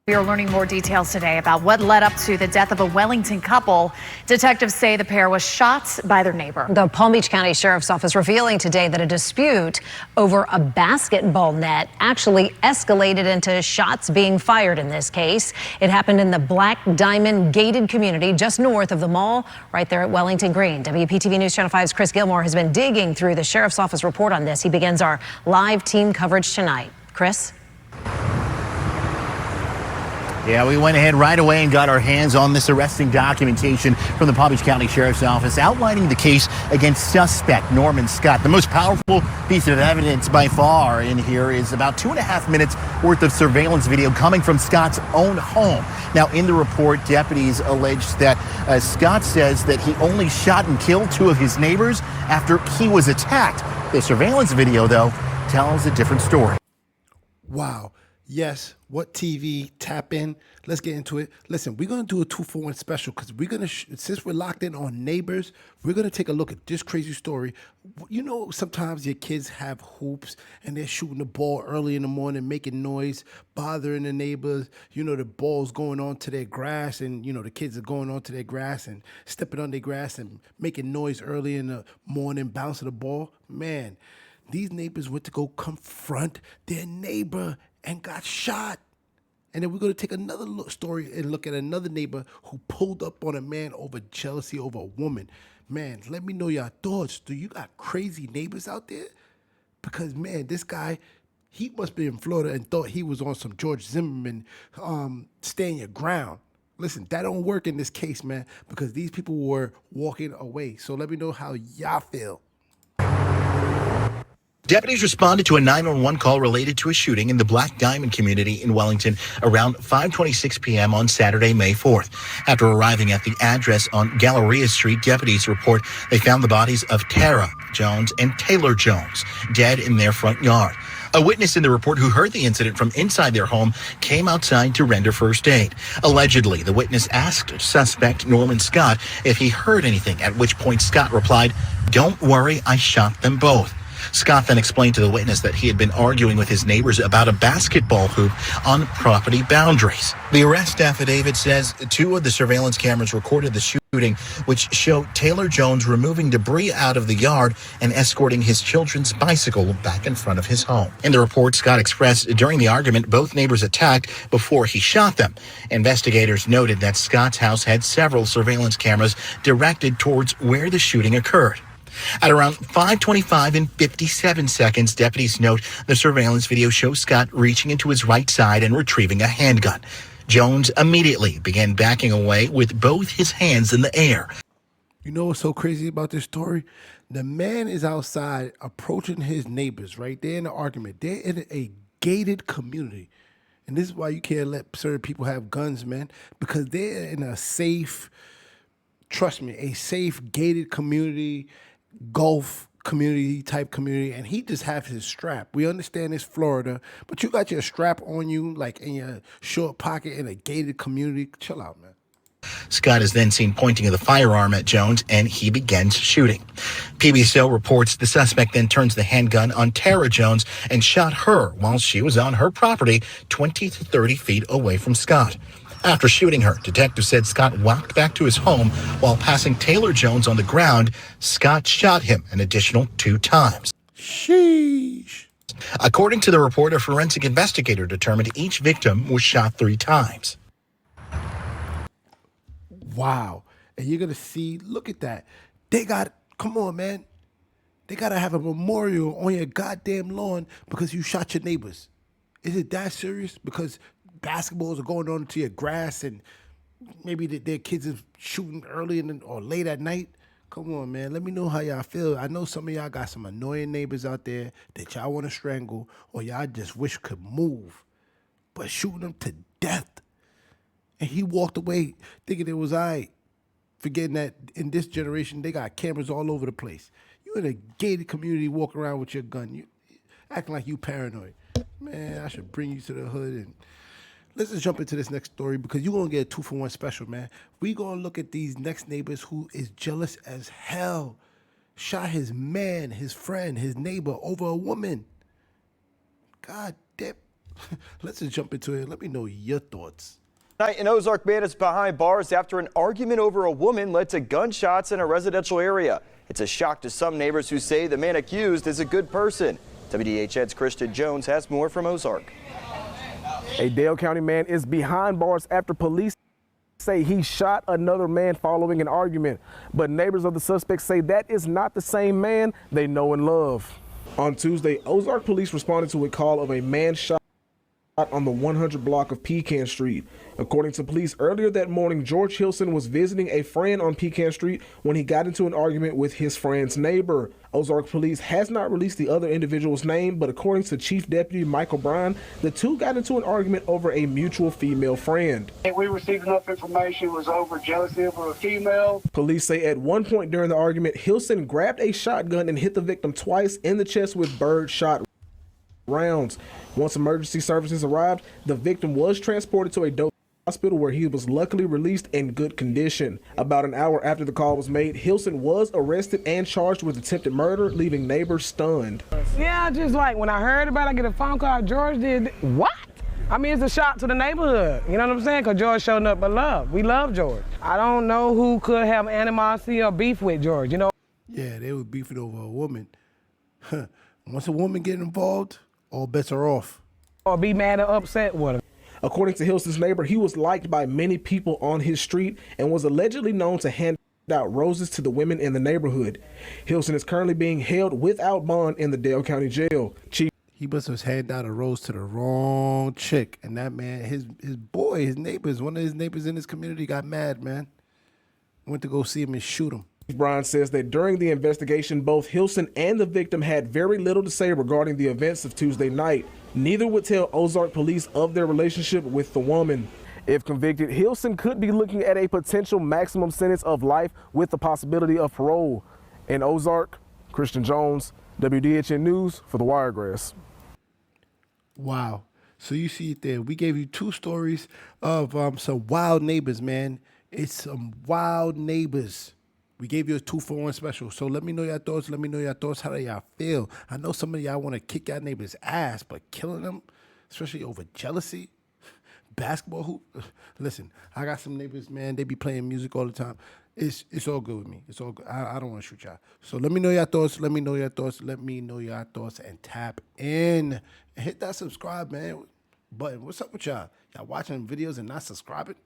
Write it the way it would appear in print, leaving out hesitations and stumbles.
We are learning more details today about what led up to the death of a Wellington couple. Detectives say the pair was shot by their neighbor. The Palm Beach County Sheriff's Office revealing today that a dispute over a basketball net actually escalated into shots being fired in this case. It happened in the Black Diamond gated community just north of the mall right there at Wellington Green. WPTV News Channel 5's Chris Gilmore has been digging through the Sheriff's Office report on this. He begins our live team coverage tonight. Chris? Yeah, we went ahead right away and got our hands on this arresting documentation from the Palm Beach County Sheriff's Office outlining the case against suspect Norman Scott. The most powerful piece of evidence by far in here is about 2.5 minutes worth of surveillance video coming from Scott's own home. Now, in the report, deputies alleged that Scott says that he only shot and killed 2 of his neighbors after he was attacked. The surveillance video, though, tells a different story. Wow. Yes, what TV, tap in, let's get into it. Listen, we're going to do a 2-for-1 special because we're going to, since we're locked in on Neighbors, we're going to take a look at this crazy story. You know, sometimes your kids have hoops and they're shooting the ball early in the morning, making noise, bothering the neighbors. You know, the ball's going onto their grass and, you know, the kids are going onto their grass and stepping on their grass and making noise early in the morning, bouncing the ball. Man, these neighbors went to go confront their neighbor and got shot. And then we're going to take another story and look at another neighbor who pulled up on a man over jealousy over a woman. Man, let me know your thoughts. Do you got crazy neighbors out there? Because, man, this guy, he must be in Florida and thought he was on some George Zimmerman, stand your ground. Listen, that don't work in this case, man, because these people were walking away. So let me know how y'all feel. Deputies responded to a 911 call related to a shooting in the Black Diamond community in Wellington around 5:26 p.m. on Saturday, May 4th. After arriving at the address on Galleria Street, deputies report they found the bodies of Tara Jones and Taylor Jones dead in their front yard. A witness in the report who heard the incident from inside their home came outside to render first aid. Allegedly, the witness asked suspect Norman Scott if he heard anything, at which point Scott replied, "Don't worry, I shot them both." Scott then explained to the witness that he had been arguing with his neighbors about a basketball hoop on property boundaries. The arrest affidavit says 2 of the surveillance cameras recorded the shooting, which show Taylor Jones removing debris out of the yard and escorting his children's bicycle back in front of his home. In the report, Scott expressed during the argument both neighbors attacked before he shot them. Investigators noted that Scott's house had several surveillance cameras directed towards where the shooting occurred. At around 5:25 and 57 seconds, deputies note the surveillance video shows Scott reaching into his right side and retrieving a handgun. Jones immediately began backing away with both his hands in the air. You know what's so crazy about this story? The man is outside approaching his neighbors, right? They're in an argument. They're in a gated community. And this is why you can't let certain people have guns, man, because they're in a safe, trust me, a safe gated community, Gulf community type community, and he just have his strap. We understand it's Florida, but you got your strap on you like in your short pocket in a gated community. Chill out, man. Scott is then seen pointing the firearm at Jones, and he begins shooting. PBSO reports the suspect then turns the handgun on Tara Jones and shot her while she was on her property 20 to 30 feet away from Scott. After shooting her, detectives said Scott walked back to his home while passing Taylor Jones on the ground. Scott shot him an additional 2 times. Sheesh. According to the report, a forensic investigator determined each victim was shot 3 times. Wow. And you're going to see, look at that. They got, come on, man. They got to have a memorial on your goddamn lawn because you shot your neighbors. Is it that serious? Because basketballs are going on to your grass and maybe their kids are shooting early or late at night. Come on, man. Let me know how y'all feel. I know some of y'all got some annoying neighbors out there that y'all want to strangle or y'all just wish could move. But shooting them to death. And he walked away thinking it was all right, forgetting that in this generation, they got cameras all over the place. You in a gated community walking around with your gun. You acting like you paranoid. Man, I should bring you to the hood. And let's just jump into this next story because you're going to get a 2-for-1 special, man. We're going to look at these next neighbors who is jealous as hell. Shot his man, his friend, his neighbor over a woman. God damn. Let's just jump into it. Let me know your thoughts. Tonight, an Ozark man is behind bars after an argument over a woman led to gunshots in a residential area. It's a shock to some neighbors who say the man accused is a good person. WDHN's Christian Jones has more from Ozark. A Dale County man is behind bars after police say he shot another man following an argument. But neighbors of the suspect say that is not the same man they know and love. On Tuesday, Ozark police responded to a call of a man shot on the 100 block of Pecan Street. According to police, earlier that morning, George Hilson was visiting a friend on Pecan Street when he got into an argument with his friend's neighbor. Ozark police has not released the other individual's name, but according to Chief Deputy Michael Bryan, the two got into an argument over a mutual female friend. We received enough information, it was over jealousy over a female. Police say at one point during the argument, Hilson grabbed a shotgun and hit the victim twice in the chest with bird shot rounds. Once emergency services arrived, the victim was transported to a hospital where he was luckily released in good condition. About an hour after the call was made, Hilson was arrested and charged with attempted murder, leaving neighbors stunned. Yeah, just like when I heard about it, I get a phone call, George did what? I mean, it's a shock to the neighborhood. You know what I'm saying? Because George showed up with love. We love George. I don't know who could have animosity or beef with George, you know? Yeah, they were beefing over a woman. Once a woman get involved, all bets are off. Or be mad or upset with her. According to Hilson's neighbor, he was liked by many people on his street and was allegedly known to hand out roses to the women in the neighborhood. Hilson is currently being held without bond in the Dale County Jail. Chief He must have handed out a rose to the wrong chick. And that man, his boy, his neighbors, one of his neighbors in his community got mad, man. Went to go see him and shoot him. Bryan says that during the investigation, both Hilson and the victim had very little to say regarding the events of Tuesday night. Neither would tell Ozark police of their relationship with the woman. If convicted, Hilson could be looking at a potential maximum sentence of life with the possibility of parole. In Ozark, Christian Jones, WDHN News for the Wiregrass. Wow. So you see it there. We gave you two stories of some wild neighbors, man. It's some wild neighbors. We gave you a 2-for-1 special. So let me know your thoughts. Let me know your thoughts. How do y'all feel? I know some of y'all want to kick your neighbor's ass, but killing them, especially over jealousy, basketball hoop. Listen, I got some neighbors, man. They be playing music all the time. It's all good with me. It's all good. I don't want to shoot y'all. So let me know your thoughts. Let me know your thoughts. Let me know your thoughts and tap in and hit that subscribe, man, button. What's up with y'all? Y'all watching videos and not subscribing?